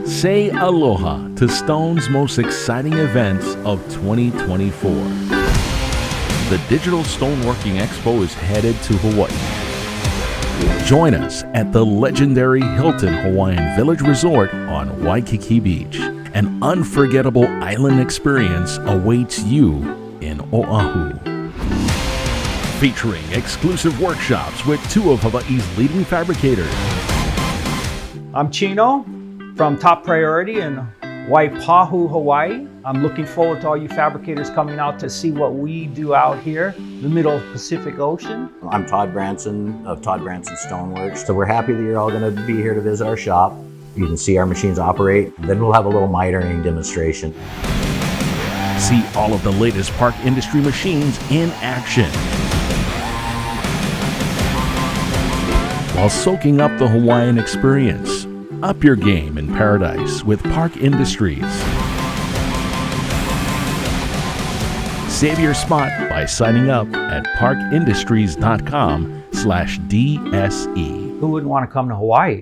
Say aloha to Stone's most exciting events of 2024. The Digital Stoneworking Expo is headed to Hawaii. Join us at the legendary Hilton Hawaiian Village Resort on Waikiki Beach. An unforgettable island experience awaits you in Oahu. Featuring exclusive workshops with two of Hawaii's leading fabricators. I'm Chino from Top Priority in Waipahu, Hawaii. I'm looking forward to all you fabricators coming out to see what we do out here in the middle of the Pacific Ocean. I'm Todd Branson of Todd Branson Stoneworks. So we're happy that you're all going to be here to visit our shop. You can see our machines operate. Then we'll have a little mitering demonstration. See all of the latest Park Industry machines in action, while soaking up the Hawaiian experience. Up your game in paradise with Park Industries. Save your spot by signing up at parkindustries.com/DSE. Who wouldn't want to come to Hawaii?